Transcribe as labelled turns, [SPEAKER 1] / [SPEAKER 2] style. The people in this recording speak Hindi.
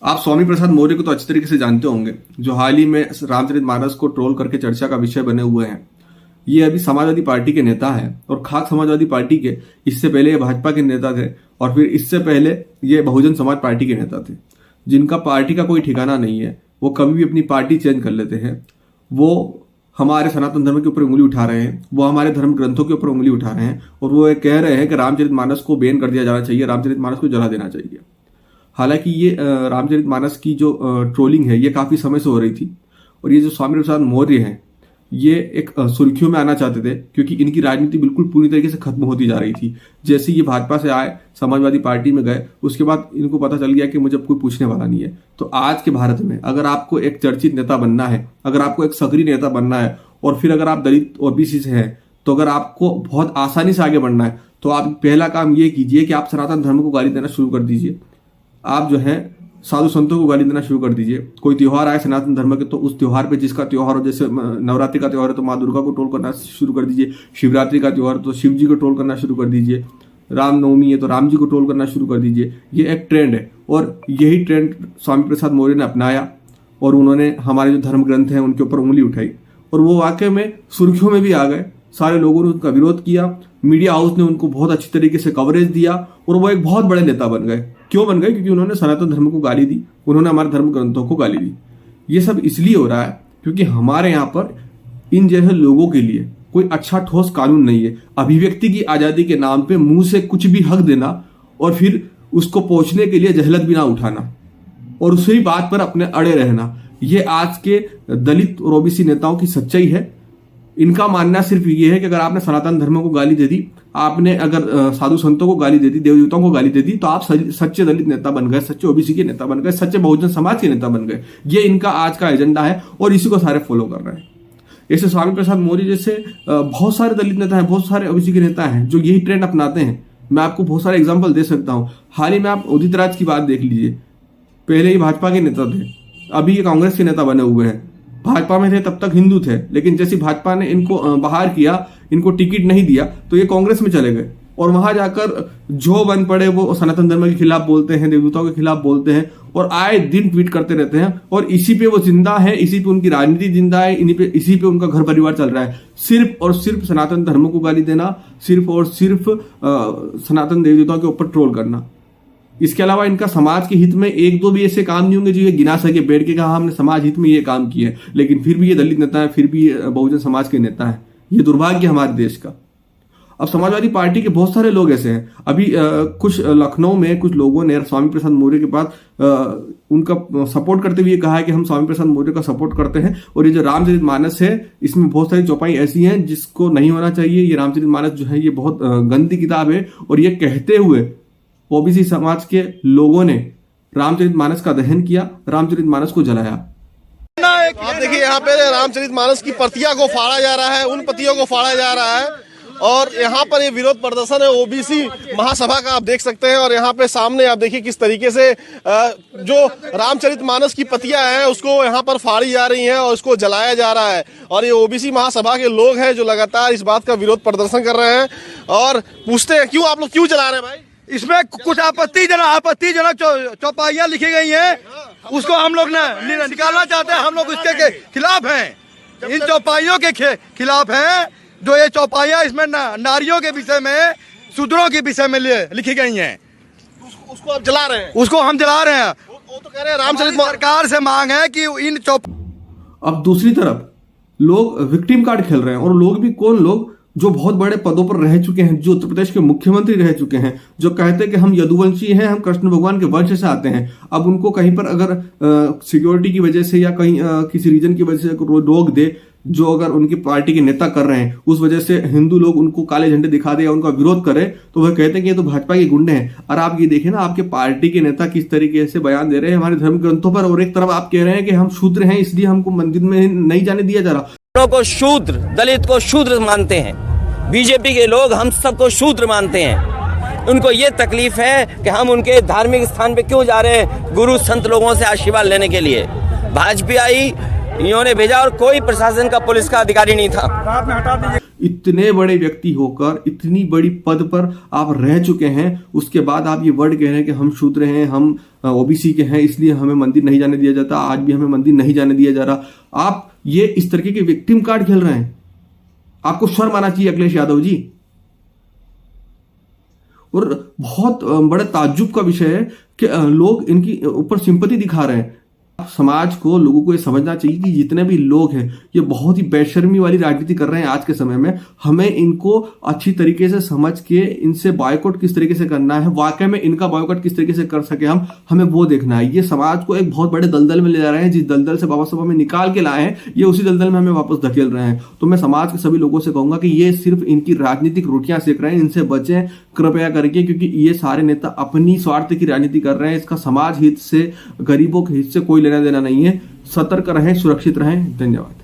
[SPEAKER 1] आप स्वामी प्रसाद मौर्य को तो अच्छी तरीके से जानते होंगे, जो हाल ही में रामचरितमानस को ट्रोल करके चर्चा का विषय बने हुए हैं। ये अभी समाजवादी पार्टी के नेता हैं और खास समाजवादी पार्टी के, इससे पहले ये भाजपा के नेता थे और फिर इससे पहले ये बहुजन समाज पार्टी के नेता थे, जिनका पार्टी का कोई ठिकाना नहीं है। वो कभी भी अपनी पार्टी चेंज कर लेते हैं। वो हमारे सनातन धर्म के ऊपर उंगली उठा रहे हैं, वो हमारे धर्म ग्रंथों के ऊपर उंगली उठा रहे हैं और वो ये कह रहे हैं कि रामचरितमानस को बैन कर दिया जाना चाहिए, रामचरितमानस को जला देना चाहिए। हालांकि ये रामचरितमानस की जो ट्रोलिंग है ये काफी समय से हो रही थी और ये जो स्वामी प्रसाद मौर्य हैं ये एक सुर्खियों में आना चाहते थे, क्योंकि इनकी राजनीति बिल्कुल पूरी तरीके से खत्म होती जा रही थी। जैसे ये भाजपा से आए, समाजवादी पार्टी में गए, उसके बाद इनको पता चल गया कि मुझे अब कोई पूछने वाला नहीं है। तो आज के भारत में अगर आपको एक चर्चित नेता बनना है, अगर आपको एक सक्रिय नेता बनना है और फिर अगर आप दलित ओबीसी से हैं, तो अगर आपको बहुत आसानी से आगे बढ़ना है तो आप पहला काम ये कीजिए कि आप सनातन धर्म को गाली देना शुरू कर दीजिए। आप जो है साधु संतों को गाली देना शुरू कर दीजिए। कोई त्योहार आए सनातन धर्म के तो उस त्योहार पे, जिसका त्योहार हो, जैसे नवरात्रि का त्योहार है तो माँ दुर्गा को ट्रोल करना शुरू कर दीजिए। शिवरात्रि का त्योहार तो शिव जी को ट्रोल करना शुरू कर दीजिए। रामनवमी है तो राम जी को ट्रोल करना शुरू कर दीजिए। ये एक ट्रेंड है और यही ट्रेंड स्वामी प्रसाद मौर्य ने अपनाया और उन्होंने हमारे जो धर्म ग्रंथ हैं उनके ऊपर उंगली उठाई और वो वाकई में सुर्खियों में भी आ गए। सारे लोगों ने उनका विरोध किया, मीडिया हाउस ने उनको बहुत अच्छी तरीके से कवरेज दिया और वो एक बहुत बड़े नेता बन गए। क्यों बन गए? क्योंकि उन्होंने सनातन धर्म को गाली दी, उन्होंने हमारे धर्म ग्रंथों को गाली दी। ये सब इसलिए हो रहा है क्योंकि हमारे यहाँ पर इन जैसे लोगों के लिए कोई अच्छा ठोस कानून नहीं है। अभिव्यक्ति की आजादी के नाम पे मुंह से कुछ भी हक देना और फिर उसको पहुंचने के लिए जहलत भी ना उठाना और उसी बात पर अपने अड़े रहना, ये आज के दलित और ओबीसी नेताओं की सच्चाई है। इनका मानना सिर्फ ये है कि अगर आपने सनातन धर्म को गाली दे दी, आपने अगर साधु संतों को गाली दे दी, देव देवताओं को गाली दे दी, तो आप सच्चे दलित नेता बन गए, सच्चे ओबीसी के नेता बन गए, सच्चे बहुजन समाज के नेता बन गए। ये इनका आज का एजेंडा है और इसी को सारे फॉलो कर रहे हैं। ऐसे स्वामी प्रसाद मौर्य जैसे बहुत सारे दलित नेता हैं, बहुत सारे ओबीसी के नेता हैं जो यही ट्रेंड अपनाते हैं। मैं आपको बहुत सारे एग्जाम्पल दे सकता हूँ। हाल ही में आप उदित राज की बात देख लीजिए। पहले ही भाजपा के नेता थे, अभी ये कांग्रेस के नेता बने हुए हैं। भाजपा में थे तब तक हिंदू थे, लेकिन जैसे भाजपा ने इनको बाहर किया, इनको टिकट नहीं दिया, तो ये कांग्रेस में चले गए और वहां जाकर जो बन पड़े वो सनातन धर्म के खिलाफ बोलते हैं, देवताओं के खिलाफ बोलते हैं और आए दिन ट्वीट करते रहते हैं और इसी पे वो जिंदा है, इसी पे उनकी राजनीति जिंदा है, इसी पे उनका घर परिवार चल रहा है। सिर्फ और सिर्फ सनातन धर्म को गाली देना, सिर्फ और सिर्फ सनातन देवताओं के ऊपर ट्रोल करना। इसके अलावा इनका समाज के हित में एक दो भी ऐसे काम नहीं होंगे जो ये गिना सके बैठ के कहा हमने समाज हित में ये काम किए हैं, लेकिन फिर भी ये दलित नेता है, फिर भी बहुजन समाज के नेता है। ये दुर्भाग्य हमारे देश का। अब समाजवादी पार्टी के बहुत सारे लोग ऐसे हैं। अभी कुछ लखनऊ में कुछ लोगों ने स्वामी प्रसाद मौर्य के पास उनका सपोर्ट करते हुए कहा है कि हम स्वामी प्रसाद मौर्य का सपोर्ट करते हैं और ये जो रामचरितमानस है इसमें बहुत सारी चौपाई ऐसी हैं जिसको नहीं होना चाहिए। ये रामचरितमानस जो है ये बहुत गंदी किताब है और ये कहते हुए ओबीसी समाज के लोगों ने रामचरितमानस का दहन किया, रामचरितमानस को जलाया।
[SPEAKER 2] आप देखिए यहाँ पे रामचरितमानस की प्रतियां को फाड़ा जा रहा है, उन प्रतियों को फाड़ा जा रहा है और यहाँ पर ये विरोध प्रदर्शन है ओबीसी महासभा का, आप देख सकते हैं। और यहाँ पे सामने आप देखिए किस तरीके से जो रामचरितमानस की प्रतियां हैं उसको यहाँ पर फाड़ी जा रही हैं और उसको जलाया जा रहा है। और ये ओबीसी महासभा के लोग हैं जो लगातार इस बात का विरोध प्रदर्शन कर रहे हैं और पूछते हैं क्यों आप लोग क्यों जला रहे हैं भाई?
[SPEAKER 3] इसमें कुछ आपत्तिजनक चौपाइयां लिखी गई हैं, उसको हम लोग निकालना चाहते हैं। हम लोग उसके खिलाफ हैं, इन चौपाइयों के खिलाफ हैं जो ये चौपाइयां इसमें नारियों के विषय में, शूद्रों के विषय में लिखी गई हैं।
[SPEAKER 2] उसको आप जला रहे हैं?
[SPEAKER 3] उसको हम जला रहे हैं।
[SPEAKER 2] वो तो कह रहे हैं रामचरितमानस
[SPEAKER 3] सरकार से मांग है कि इन
[SPEAKER 1] अब दूसरी तरफ लोग विक्टिम कार्ड खेल रहे हैं और लोग भी कौन लोग जो बहुत बड़े पदों पर रह चुके हैं, जो उत्तर प्रदेश के मुख्यमंत्री रह चुके हैं, जो कहते हैं कि हम यदुवंशी हैं, हम कृष्ण भगवान के वंश से आते हैं। अब उनको कहीं पर अगर सिक्योरिटी की वजह से या कहीं किसी रीजन की वजह से रोक दे, जो अगर उनकी पार्टी के नेता कर रहे हैं, उस वजह से हिंदू लोग उनको काले झंडे दिखा दे या उनका विरोध करे, तो वह कहते हैं कि ये तो भाजपा के गुंडे हैं। और आप ये देखें ना, आपके पार्टी के नेता किस तरीके से बयान दे रहे हैं हमारे धर्म ग्रंथों पर, और एक तरफ आप कह रहे हैं कि हम शूद्र हैं इसलिए हमको मंदिर में नहीं जाने दिया जा रहा।
[SPEAKER 4] को शूद्र, दलित को शूद्र मानते हैं, बीजेपी के लोग हम सबको शूद्र मानते हैं। उनको ये तकलीफ है कि हम उनके धार्मिक स्थान पे क्यों जा रहे हैं गुरु संत लोगों से आशीर्वाद लेने के लिए। भाजपा आई, इन्होंने भेजा और कोई प्रशासन का, पुलिस का अधिकारी नहीं था।
[SPEAKER 1] इतने बड़े व्यक्ति होकर इतनी बड़ी पद पर आप रह चुके हैं, उसके बाद आप ये वर्ड कह रहे हैं कि हम शूद्र हैं, हम ओबीसी के हैं, इसलिए हमें मंदिर नहीं जाने दिया जाता, आज भी हमें मंदिर नहीं जाने दिया जा रहा। आप ये इस तरीके के विक्टिम कार्ड खेल रहे हैं। आपको शर्म आना चाहिए अखिलेश यादव जी। और बहुत बड़ा ताज्जुब का विषय है कि लोग इनकी ऊपर सिंपैथी दिखा रहे हैं। समाज को, लोगों को ये समझना चाहिए कि जितने भी लोग हैं ये बहुत ही बेशर्मी वाली राजनीति कर रहे हैं आज के समय में। हमें इनको अच्छी तरीके से समझ के इनसे बॉयकॉट किस तरीके से करना है, वाकई में इनका बॉयकॉट किस तरीके से कर सके हम, हमें वो देखना है। ये समाज को एक बहुत बड़े दलदल में ले जा रहे हैं, जिस दलदल से बाबा साहब हमें निकाल के लाए हैं, ये उसी दलदल में हमें वापस धकेल रहे हैं। तो मैं समाज के सभी लोगों से कहूंगा कि ये सिर्फ इनकी राजनीतिक रोटियां सेक रहे हैं, इनसे बचें कृपया करके, क्योंकि ये सारे नेता अपनी स्वार्थ की राजनीति कर रहे हैं। इसका समाज हित से, गरीबों के हित से कोई लेना देना नहीं है। सतर्क रहें, सुरक्षित रहें। धन्यवाद।